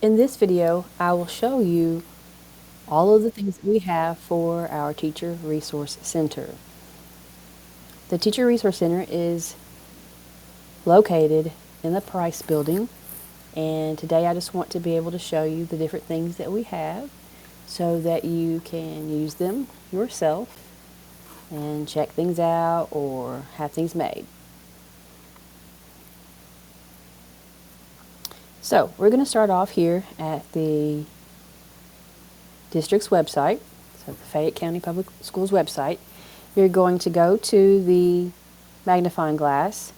In this video, I will show you all of the things that we have for our Teacher Resource Center. The Teacher Resource Center is located in the Price Building, and today I just want to be able to show you the different things that we have so that you can use them yourself and check things out or have things made. So we're going to start off here at the district's website, so the Fayette County Public Schools website. You're going to go to the magnifying glass,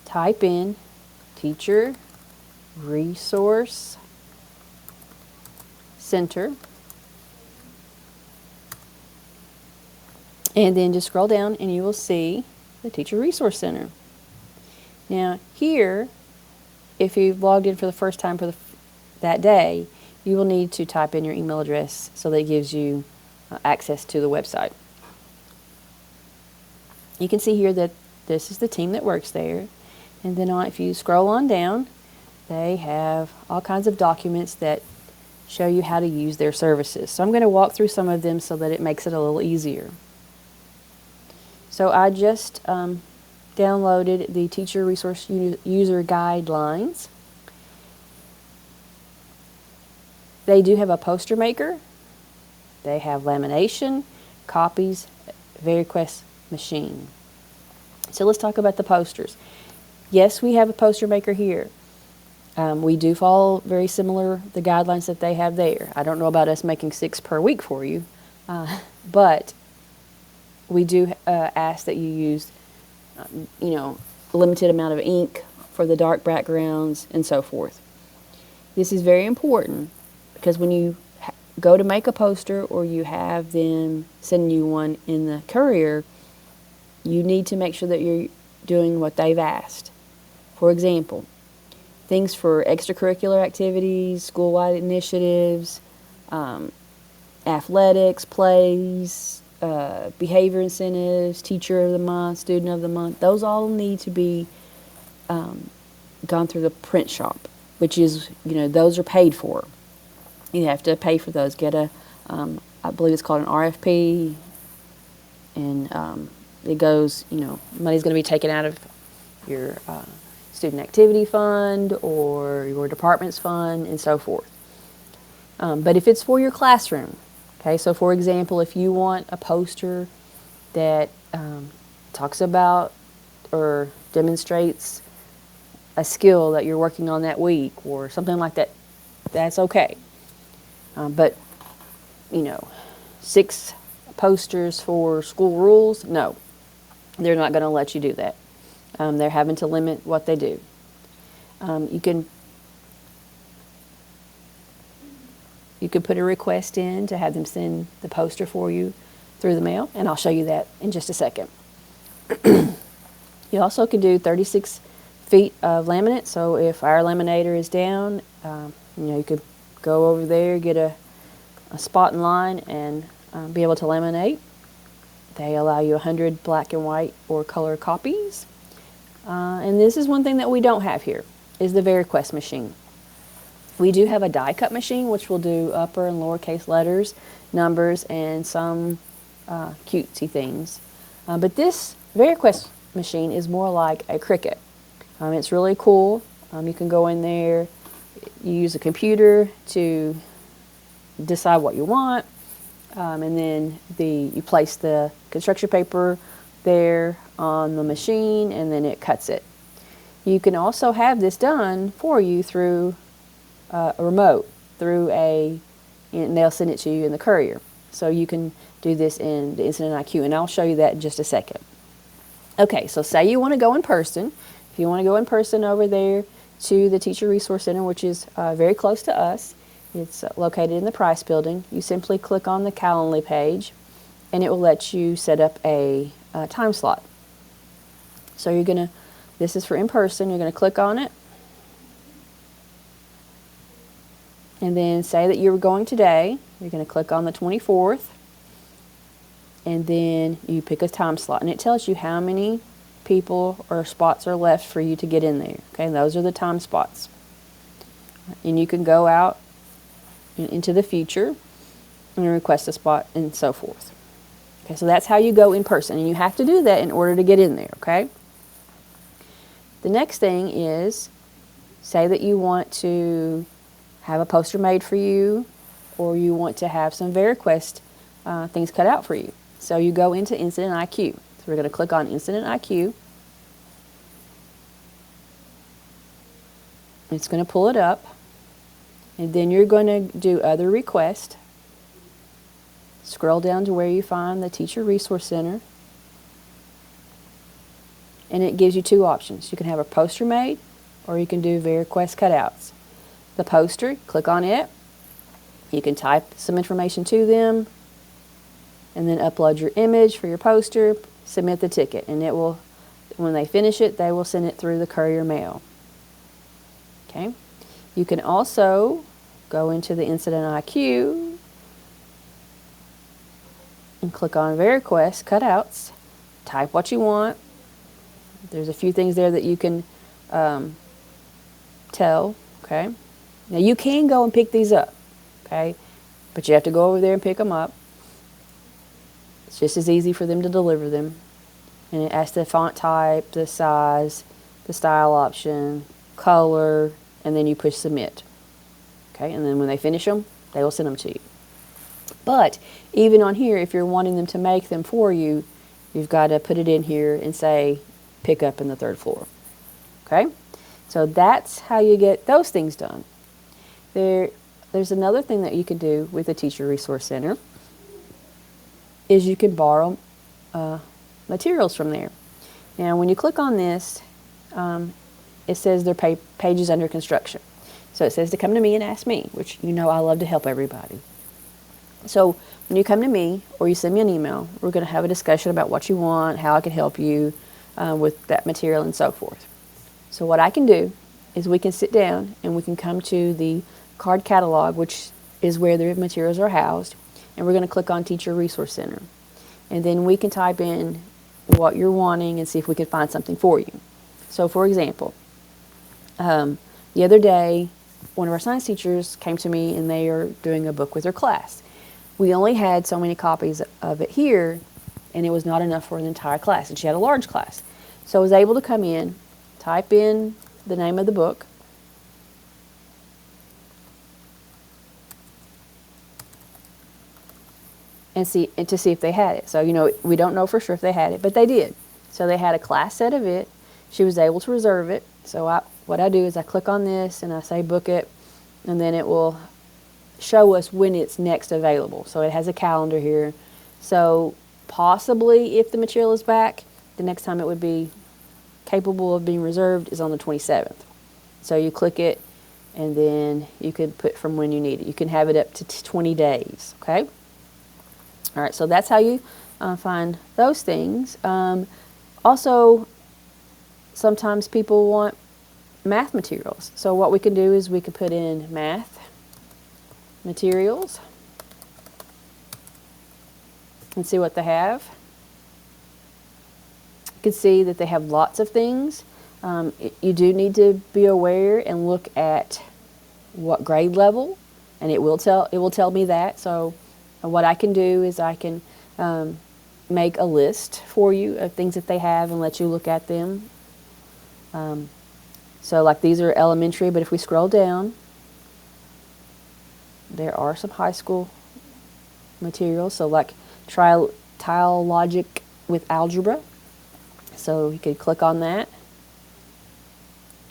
type in Teacher Resource Center, and then just scroll down and you will see the Teacher Resource Center. Now here, if you've logged in for the first time for that day, you will need to type in your email address so that it gives you access to the website. You can see here that this is the team that works there, and then if you scroll on down, they have all kinds of documents that show you how to use their services. So I'm going to walk through some of them so that it makes it a little easier. So I just downloaded the Teacher Resource User Guidelines. They do have a poster maker. They have lamination, copies, VariQuest machine. So let's talk about the posters. Yes, we have a poster maker here. We do follow very similar the guidelines that they have there. I don't know about us making 6 per week for you, but we do ask that you use a limited amount of ink for the dark backgrounds and so forth. This is very important because when you go to make a poster or you have them send you one in the courier, you need to make sure that you're doing what they've asked. For example, things for extracurricular activities, school-wide initiatives, athletics, plays, behavior incentives, teacher of the month, student of the month, those all need to be gone through the print shop, which is, those are paid for. You have to pay for those. Get a, I believe it's called an RFP, and it goes, money's going to be taken out of your student activity fund or your department's fund and so forth. But if it's for your classroom, okay, so for example, if you want a poster that talks about or demonstrates a skill that you're working on that week or something like that, that's okay. But 6 posters for school rules, no, they're not going to let you do that. They're having to limit what they do. You can put a request in to have them send the poster for you through the mail, and I'll show you that in just a second. You also can do 36 feet of laminate, so if our laminator is down, you could go over there, get a spot in line, and be able to laminate. They allow you 100 black and white or color copies. And this is one thing that we don't have here, is the VariQuest machine. We do have a die cut machine, which will do upper and lowercase letters, numbers, and some cutesy things. But this VariQuest machine is more like a Cricut. It's really cool. You can go in there, you use a computer to decide what you want, and then you place the construction paper there on the machine, and then it cuts it. You can also have this done for you through a remote, and they'll send it to you in the courier. So you can do this in the Instant IQ, and I'll show you that in just a second. Okay, so say you want to go in person. If you want to go in person over there to the Teacher Resource Center, which is very close to us, it's located in the Price Building. You simply click on the Calendly page, and it will let you set up a time slot. So this is for in person, you're going to click on it, and then say that you're going today. You're going to click on the 24th, and then you pick a time slot, and it tells you how many people or spots are left for you to get in there. Okay, those are the time spots. And you can go out into the future and request a spot and so forth. Okay, so that's how you go in person, and you have to do that in order to get in there, okay? The next thing is, say that you want to have a poster made for you, or you want to have some VeriQuest things cut out for you. So you go into Incident IQ. So we're going to click on Incident IQ. It's going to pull it up, and then you're going to do Other Request. Scroll down to where you find the Teacher Resource Center, and it gives you two options. You can have a poster made, or you can do VeriQuest cutouts. The poster, click on it. You can type some information to them, and then upload your image for your poster, submit the ticket, and it will, when they finish it, they will send it through the courier mail. Okay. You can also go into the Incident IQ and click on VeriQuest cutouts, type what you want. There's a few things there that you can tell, okay? Now you can go and pick these up, okay? But you have to go over there and pick them up. It's just as easy for them to deliver them. And it asks the font type, the size, the style option, color, and then you push submit. Okay, and then when they finish them, they will send them to you. But even on here, if you're wanting them to make them for you, you've got to put it in here and say pick up in the 3rd floor. Okay, so that's how you get those things done. There's another thing that you can do with the Teacher Resource Center is you can borrow materials from there. Now when you click on this, it says their pages under construction. So it says to come to me and ask me, which you know I love to help everybody. So when you come to me or you send me an email, we're going to have a discussion about what you want, how I can help you with that material and so forth. So what I can do is we can sit down and we can come to the card catalog, which is where the materials are housed, and we're going to click on Teacher Resource Center. And then we can type in what you're wanting and see if we can find something for you. So for example, the other day, one of our science teachers came to me and they are doing a book with her class. We only had so many copies of it here, and it was not enough for an entire class, and she had a large class. So I was able to come in, type in the name of the book, and to see if they had it. So, you know, we don't know for sure if they had it, but they did. So they had a class set of it. She was able to reserve it. So what I do is I click on this and I say book it, and then it will show us when it's next available. So it has a calendar here. So possibly if the material is back, the next time it would be capable of being reserved is on the 27th. So you click it, and then you can put from when you need it. You can have it up to 20 days, okay? All right, so that's how you find those things. Also, sometimes people want math materials. So what we can do is we can put in math materials and see what they have. You can see that they have lots of things. You do need to be aware and look at what grade level, and it will tell me that. So what I can do is I can make a list for you of things that they have and let you look at them. So like these are elementary, but if we scroll down, there are some high school materials. So like tile logic with algebra. So you could click on that,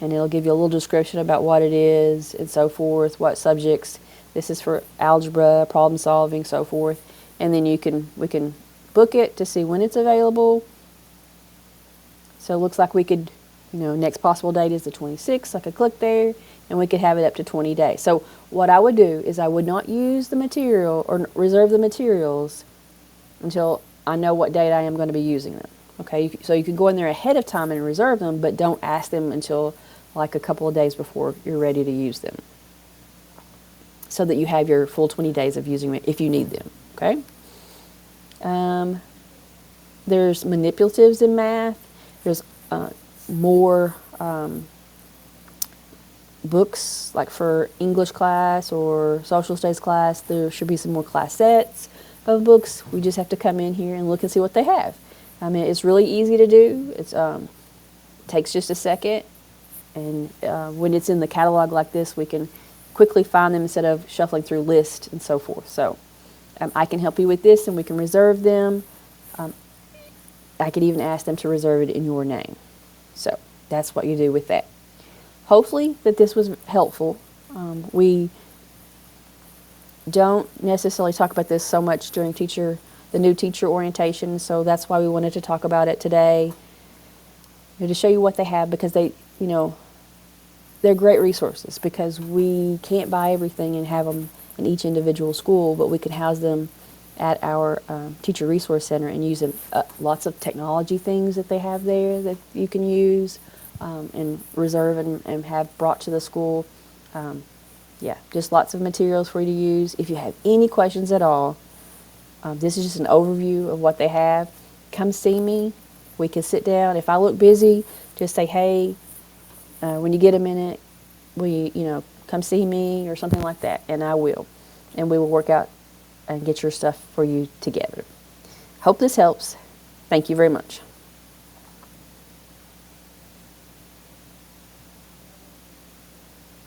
and it'll give you a little description about what it is and so forth, what subjects. This is for algebra, problem solving, so forth. And then we can book it to see when it's available. So it looks like we could, next possible date is the 26th. So I could click there, and we could have it up to 20 days. So what I would do is I would not use the material or reserve the materials until I know what date I am going to be using them. Okay, so you can go in there ahead of time and reserve them, but don't ask them until like a couple of days before you're ready to use them, so that you have your full 20 days of using it if you need them. Okay. There's manipulatives in math. There's more books, like for English class or social studies class, there should be some more class sets of books. We just have to come in here and look and see what they have. I mean, it's really easy to do. It's takes just a second, and when it's in the catalog like this, we can quickly find them instead of shuffling through lists and so forth. So I can help you with this, and we can reserve them. I could even ask them to reserve it in your name. So that's what you do with that. Hopefully that this was helpful. We don't necessarily talk about this so much during the new teacher orientation, so that's why we wanted to talk about it today, to show you what they have, because they're great resources, because we can't buy everything and have them in each individual school, but we can house them at our Teacher Resource Center and use them. Lots of technology things that they have there that you can use and reserve and have brought to the school. Yeah, just lots of materials for you to use. If you have any questions at all, this is just an overview of what they have. Come see me. We can sit down. If I look busy, just say, hey, when you get a minute, come see me or something like that, and I will. And we will work out and get your stuff for you together. Hope this helps. Thank you very much.